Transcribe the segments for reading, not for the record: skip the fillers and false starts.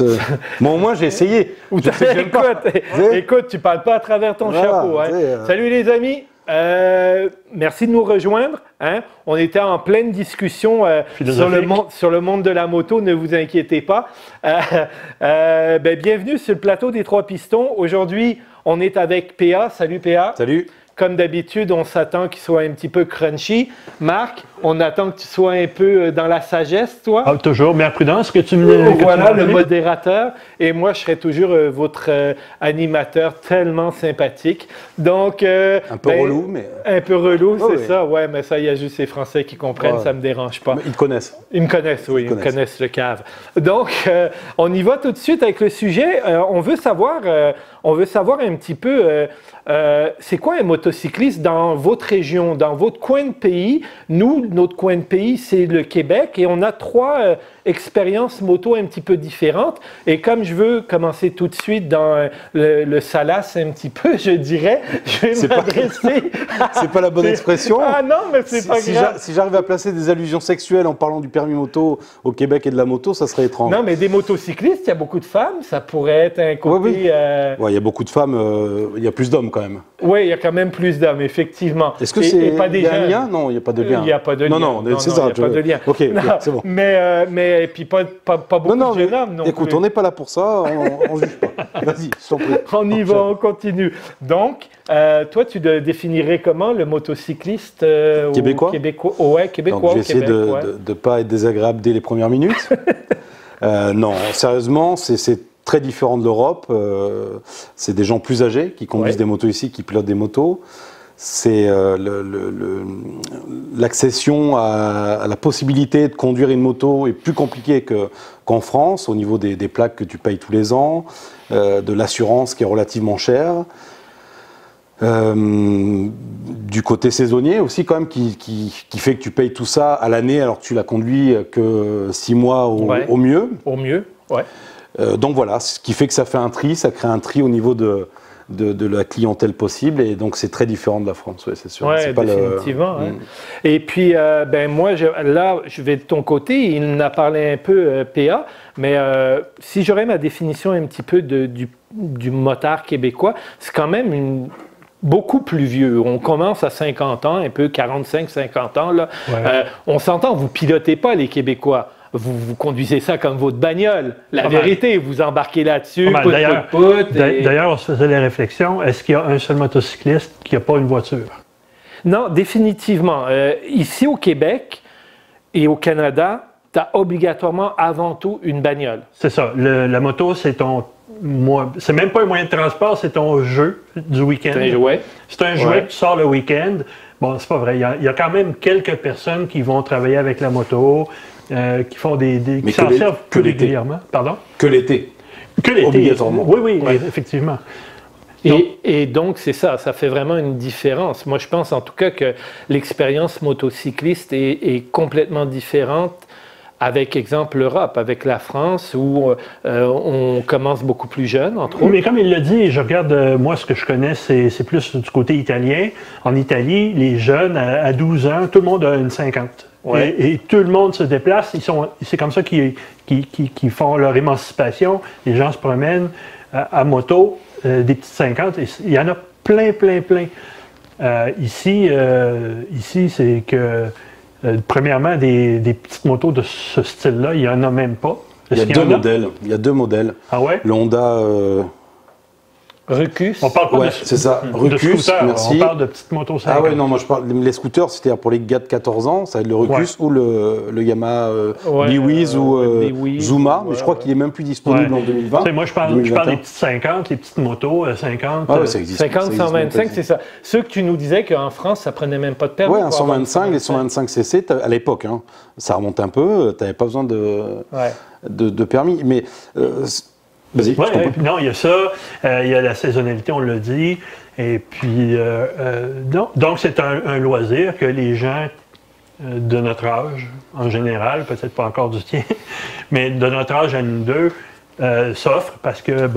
écoute, moi au moins j'ai essayé. Écoute, tu parles pas à travers ton chapeau. Hein. Salut les amis. Merci de nous rejoindre. Hein. On était en pleine discussion sur le monde de la moto, ne vous inquiétez pas. Bienvenue sur le plateau des Trois Pistons. Aujourd'hui, on est avec PA. Salut PA. Salut. Comme d'habitude, on s'attend qu'il soit un petit peu crunchy. Marc, on attend que tu sois un peu dans la sagesse, toi. Ah, toujours, mais à prudence que tu me Voilà, le modérateur. Et moi, je serai toujours votre animateur tellement sympathique. Donc, un peu relou, mais... Un peu relou, c'est ça. Ouais, mais ça, il y a juste les Français qui comprennent, ça ne me dérange pas. Mais ils connaissent. Ils me connaissent, oui, ils connaissent le cave. Donc, on y va tout de suite avec le sujet. On veut savoir un petit peu... c'est quoi un motocycliste dans votre région, dans votre coin de pays? Nous, notre coin de pays, c'est le Québec et on a trois expériences moto un petit peu différentes. Et comme je veux commencer tout de suite dans le salace un petit peu, je dirais, je vais m'adresser... C'est pas la bonne expression. Ah non, mais c'est pas grave. Si j'arrive à placer des allusions sexuelles en parlant du permis moto au Québec et de la moto, ça serait étrange. Non, mais des motocyclistes, il y a beaucoup de femmes, ça pourrait être un côté... Oui, il y a beaucoup de femmes, il y a plus d'hommes quand même. Oui, il y a quand même plus d'hommes, effectivement. Est-ce que c'est un lien? Non, il n'y a pas de lien. Il n'y a pas de lien. Non, c'est ça. Il n'y a pas de lien. Ok, c'est bon. Mais puis pas beaucoup de jeunes hommes non écoute, plus. on n'est pas là pour ça, on ne juge pas. Vas-y, je t'en prie. On y va, on continue. Donc, toi, tu définirais comment le motocycliste québécois? Ouais, québécois. Donc, je vais essayer de ne pas être désagréable dès les premières minutes. Non, sérieusement, c'est très différent de l'Europe. C'est des gens plus âgés qui conduisent des motos ici, qui pilotent des motos. C'est l'accession à la possibilité de conduire une moto est plus compliquée qu'en France, au niveau des plaques que tu payes tous les ans, de l'assurance qui est relativement chère. Du côté saisonnier aussi quand même qui fait que tu payes tout ça à l'année alors que tu la conduis que 6 mois au mieux. Au mieux, ouais. Donc voilà, ce qui fait que ça fait un tri, ça crée un tri au niveau de la clientèle possible et donc c'est très différent de la France, ouais, c'est sûr. Oui, Pas définitivement. Hein. Et puis, moi, là, je vais de ton côté, il en a parlé un peu PA, mais si j'aurais ma définition un petit peu du motard québécois, c'est quand même beaucoup plus vieux. On commence à 50 ans, un peu 45-50 ans. Là. Ouais. On s'entend, vous ne pilotez pas les Québécois. Vous conduisez ça comme votre bagnole. La vérité, vous embarquez là-dessus, D'ailleurs, on se faisait la réflexion, est-ce qu'il y a un seul motocycliste qui n'a pas une voiture? Non, définitivement. Ici au Québec et au Canada, tu as obligatoirement avant tout une bagnole. C'est ça. La moto, c'est c'est même pas un moyen de transport, c'est ton jeu du week-end. C'est un jouet. C'est un jouet que tu sors le week-end. Bon, c'est pas vrai. Il y a quand même quelques personnes qui vont travailler avec la moto, qui font qui s'en servent plus régulièrement. Pardon? Que l'été. Que l'été. Obligatoirement. Oui, effectivement. Et donc, c'est ça fait vraiment une différence. Moi, je pense en tout cas que l'expérience motocycliste est complètement différente avec, exemple, l'Europe, avec la France, où on commence beaucoup plus jeune, entre autres. Mais comme il l'a dit, je regarde, moi, ce que je connais, c'est plus du côté italien. En Italie, les jeunes, à 12 ans, tout le monde a une 50. Ouais. Et tout le monde se déplace. C'est comme ça qu'ils font leur émancipation. Les gens se promènent à moto, des petites 50. Et il y en a plein. Ici, c'est que... premièrement, des petites motos de ce style-là, il n'y en a même pas. Il y a deux modèles. Ah ouais? Le Honda... Rucus. On parle pas de c'est ça. Rucus, scooter, merci. On parle de petites motos 50. Ah ouais, non, moi je parle... Les scooters, c'était pour les gars de 14 ans, ça va être le Rucus ou le Yamaha Liwiz ou Zuma, mais je crois qu'il est même plus disponible en 2020. Moi, je parle des petites 50, les petites motos 50. Ah ouais, ça existe. 50, 125, c'est ça. Ceux que tu nous disais qu'en France, ça prenait même pas de permis. Oui, un 125, les 125 cc, à l'époque, hein, ça remonte un peu, tu n'avais pas besoin de permis. Mais... vas-y, non, il y a ça, il y a la saisonnalité, on l'a dit, et puis, donc c'est un loisir que les gens de notre âge, en général, peut-être pas encore du tien, mais de notre âge à nous deux, s'offrent parce que,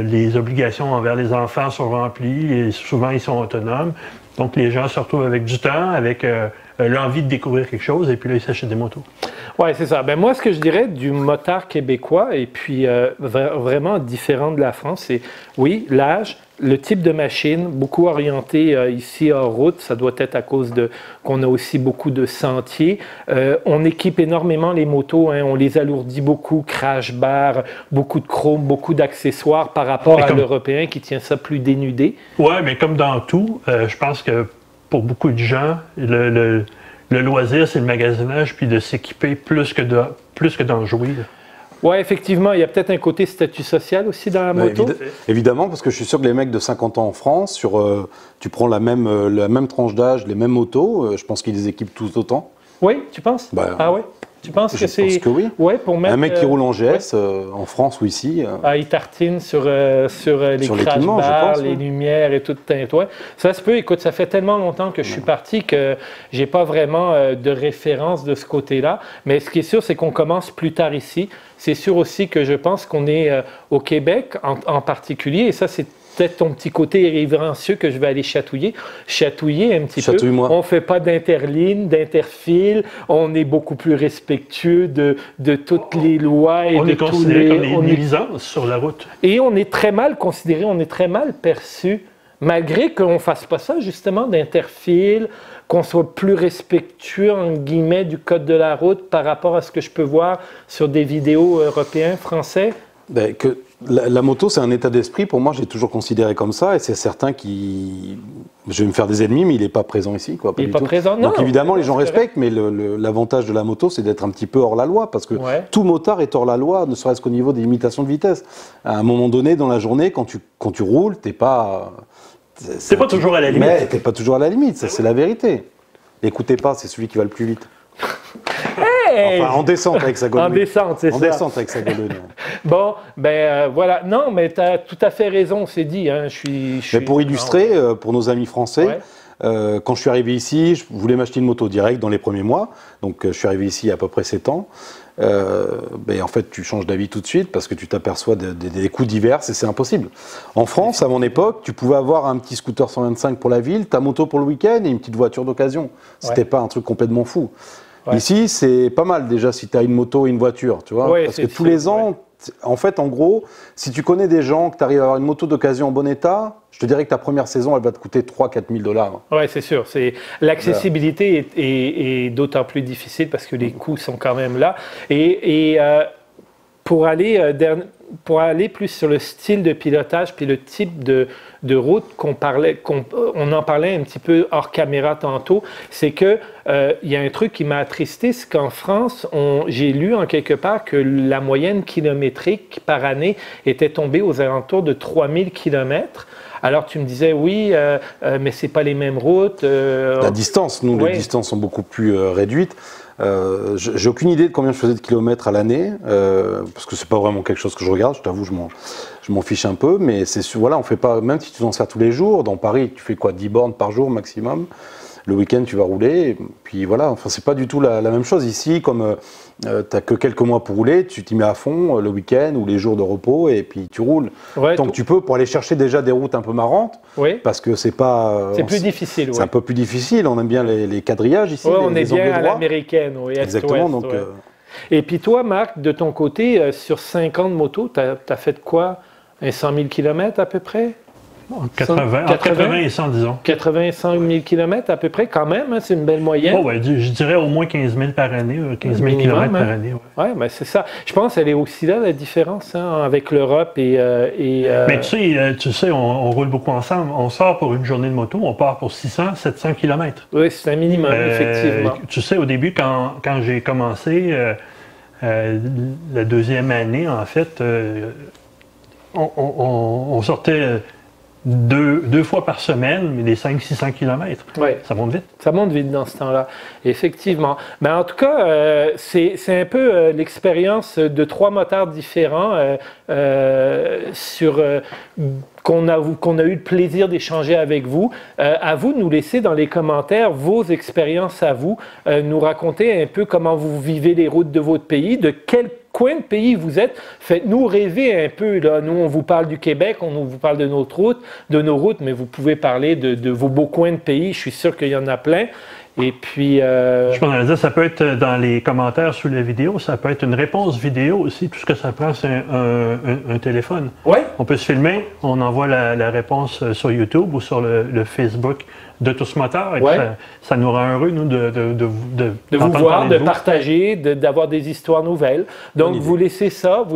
les obligations envers les enfants sont remplies et souvent ils sont autonomes. Donc, les gens se retrouvent avec du temps, avec l'envie de découvrir quelque chose, et puis là, ils s'achètent des motos. Oui, c'est ça. Ben, moi, ce que je dirais du motard québécois, et puis vraiment différent de la France, c'est, oui, l'âge, le type de machine, beaucoup orienté ici hors route, ça doit être à cause de qu'on a aussi beaucoup de sentiers. On équipe énormément les motos, hein, on les alourdit beaucoup, crash bar, beaucoup de chrome, beaucoup d'accessoires par rapport à l'Européen qui tient ça plus dénudé. Oui, mais comme dans tout, je pense que pour beaucoup de gens, le loisir, c'est le magasinage, puis de s'équiper plus que d'en jouir. Oui, effectivement, il y a peut-être un côté statut social aussi dans la moto. Évidemment, parce que je suis sûr que les mecs de 50 ans en France, tu prends la même tranche d'âge, les mêmes motos, je pense qu'ils les équipent tous autant. Oui, tu penses? Ah oui? Tu penses que c'est... Je pense que oui. Ouais, pour mettre, un mec qui roule en GS, en France ou ici... il tartine sur les crash bars, les lumières et tout le tintouin. Ça se peut, écoute, ça fait tellement longtemps que je suis parti que j'ai pas vraiment de référence de ce côté-là. Mais ce qui est sûr, c'est qu'on commence plus tard ici. C'est sûr aussi que je pense qu'on est au Québec en particulier, et ça, c'est peut-être ton petit côté irrévérencieux que je vais aller chatouiller un petit peu. On ne fait pas d'interligne, d'interfile, on est beaucoup plus respectueux de toutes les lois et on de est considéré comme des nuisances sur la route. Et on est très mal considéré, on est très mal perçu, malgré qu'on ne fasse pas ça justement d'interfile, qu'on soit plus respectueux, en guillemets, du code de la route par rapport à ce que je peux voir sur des vidéos européens, français. Ben, que la moto, c'est un état d'esprit. Pour moi, j'ai toujours considéré comme ça. Et c'est certain qui... Je vais me faire des ennemis, mais il n'est pas présent ici. Quoi, il n'est pas présent, non. Donc évidemment, les gens respectent, mais l'avantage de la moto, c'est d'être un petit peu hors la loi. Parce que tout motard est hors la loi, ne serait-ce qu'au niveau des limitations de vitesse. À un moment donné, dans la journée, quand tu roules, tu n'es pas... C'est pas toujours à la limite. Mais tu n'es pas toujours à la limite, ça c'est la vérité. N'écoutez pas, c'est celui qui va le plus vite. Hey! Enfin, en descente avec sa Goldwing. En descente, c'est ça. En descente avec sa Goldwing. Bon, ben voilà. Non, mais tu as tout à fait raison, c'est dit. Hein. Mais pour illustrer, pour nos amis français, quand je suis arrivé ici, je voulais m'acheter une moto direct dans les premiers mois. Donc je suis arrivé ici il y a à peu près 7 ans. Ben, en fait, tu changes d'avis tout de suite parce que tu t'aperçois des coûts divers et c'est impossible. En France, à mon époque, tu pouvais avoir un petit scooter 125 pour la ville, ta moto pour le week-end et une petite voiture d'occasion. C'était pas un truc complètement fou. Ici, c'est pas mal déjà si tu as une moto et une voiture, tu vois, parce que tous les ans, en fait, en gros, si tu connais des gens, que tu arrives à avoir une moto d'occasion en bon état, je te dirais que ta première saison, elle va te coûter 3 000 à 4 000 $. Oui, c'est sûr. L'accessibilité est d'autant plus difficile parce que les coûts sont quand même là. Et pour aller plus sur le style de pilotage puis le type de route on en parlait un petit peu hors caméra tantôt, c'est que il y a un truc qui m'a attristé, c'est qu'en France, j'ai lu en quelque part que la moyenne kilométrique par année était tombée aux alentours de 3000 km. Alors tu me disais oui, mais c'est pas les mêmes routes. La distance, les distances sont beaucoup plus réduites. J'ai aucune idée de combien je faisais de kilomètres à l'année, parce que c'est pas vraiment quelque chose que je regarde, je t'avoue, je m'en fiche un peu, mais voilà, on fait pas, même si tu t'en sers tous les jours, dans Paris, tu fais quoi, 10 bornes par jour maximum, le week-end tu vas rouler, et puis voilà, enfin c'est pas du tout la même chose ici, comme t'as que quelques mois pour rouler, tu t'y mets à fond le week-end ou les jours de repos, et puis tu roules tant que tu peux pour aller chercher déjà des routes un peu marrantes, parce que c'est pas... c'est plus difficile, c'est un peu plus difficile, on aime bien les quadrillages ici, on est bien à l'américaine, exactement, donc... Et puis toi, Marc, de ton côté, sur 5 ans de moto, t'as fait quoi? 100 000 km à peu près? 80 et 100, disons. 80 et 100 000 km à peu près, quand même, hein, c'est une belle moyenne. Oh, ouais, je dirais au moins 15 000 par année, 15 000 km par année. Oui, ben c'est ça. Je pense qu'elle est aussi là, la différence, hein, avec l'Europe et... Mais tu sais, on roule beaucoup ensemble. On sort pour une journée de moto, on part pour 600, 700 km. Oui, c'est un minimum, effectivement. Tu sais, au début, quand j'ai commencé, la deuxième année, en fait, on sortait... Deux fois par semaine, mais des 500-600 km. Ça monte vite. Ça monte vite dans ce temps-là, effectivement. Mais en tout cas, c'est un peu l'expérience de 3 motards différents qu'on a eu le plaisir d'échanger avec vous. À vous de nous laisser dans les commentaires vos expériences à vous, nous raconter un peu comment vous vivez les routes de votre pays, de quel coin de pays vous êtes. Faites-nous rêver un peu. Là. Nous, on vous parle du Québec, on vous parle de nos routes, mais vous pouvez parler de vos beaux coins de pays. Je suis sûr qu'il y en a plein. Et puis... Je pense que ça peut être dans les commentaires sous la vidéo, ça peut être une réponse vidéo aussi. Tout ce que ça prend, c'est un téléphone. Oui. On peut se filmer, on envoie la réponse sur YouTube ou sur le Facebook de Tous Moteurs. Et ça nous rend heureux, nous, de vous voir, de partager, d'avoir des histoires nouvelles. Donc, vous laissez ça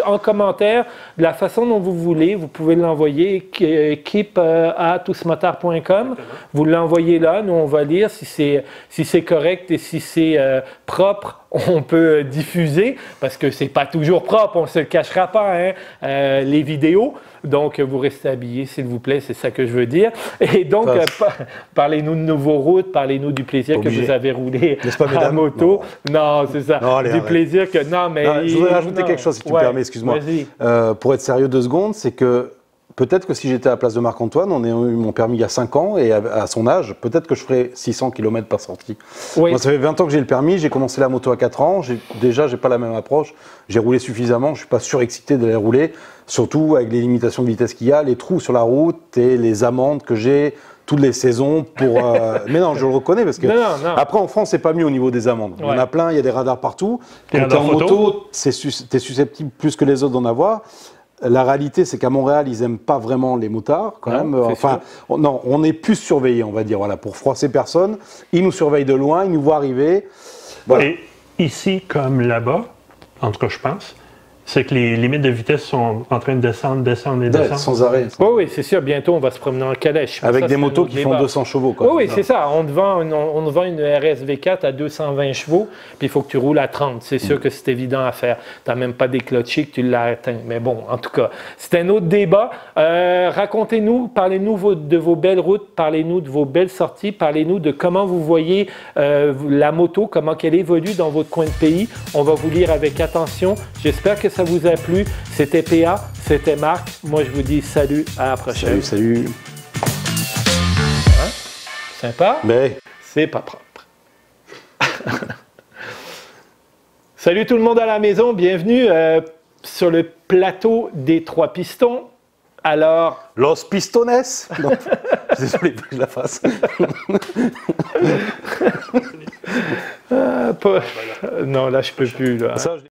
en commentaire de la façon dont vous voulez. Vous pouvez l'envoyer keep@tousmoteurs.com. Vous l'envoyez là, nous on va lire si c'est correct et si c'est propre. On peut diffuser parce que c'est pas toujours propre, on se le cachera pas, hein, les vidéos. Donc, vous restez habillés, s'il vous plaît, c'est ça que je veux dire. Et donc, parlez-nous de vos routes, parlez-nous du plaisir que vous avez roulé à moto. Non, c'est ça. Non, allez, plaisir que... Non, mais... Non, je voudrais rajouter quelque chose, si tu me permets, excuse-moi. Pour être sérieux 2 secondes, c'est que peut-être que si j'étais à la place de Marc-Antoine, on a eu mon permis il y a 5 ans, et à son âge, peut-être que je ferais 600 km par sortie. Oui. Moi, ça fait 20 ans que j'ai le permis, j'ai commencé la moto à 4 ans, déjà, j'ai pas la même approche, j'ai roulé suffisamment, je suis pas surexcité d'aller rouler, surtout avec les limitations de vitesse qu'il y a, les trous sur la route et les amendes que j'ai, toutes les saisons pour... Mais non, je le reconnais, parce que après, en France, c'est pas mieux au niveau des amendes. Il y en a plein, il y a des radars partout. Quand t'es en moto, t'es susceptible plus que les autres d'en avoir. La réalité, c'est qu'à Montréal, ils n'aiment pas vraiment les motards, quand même. Enfin, non, on est plus surveillés, on va dire, voilà, pour froisser personne. Ils nous surveillent de loin, ils nous voient arriver. Voilà. Et ici, comme là-bas, en tout cas, je pense, c'est que les limites de vitesse sont en train de descendre. Sans arrêt. Oui, c'est sûr. Bientôt, on va se promener en calèche. Avec des motos qui font 200 chevaux. Quoi. Oui, c'est ça. On te vend une RSV4 à 220 chevaux, puis il faut que tu roules à 30. C'est sûr que c'est évident à faire. Tu n'as même pas déclenché que tu l'as atteint. Mais bon, en tout cas, c'est un autre débat. Racontez-nous, parlez-nous de vos belles routes, parlez-nous de vos belles sorties, parlez-nous de comment vous voyez la moto, comment elle évolue dans votre coin de pays. On va vous lire avec attention. J'espère que ça vous a plu. C'était PA, c'était Marc. Moi, je vous dis salut, à la prochaine. Salut. Hein? Sympa? Mais... C'est pas propre. Salut tout le monde à la maison. Bienvenue sur le plateau des 3 pistons. Alors... Los Pistones. Désolé que je la fasse. Non, là, je peux plus. Là.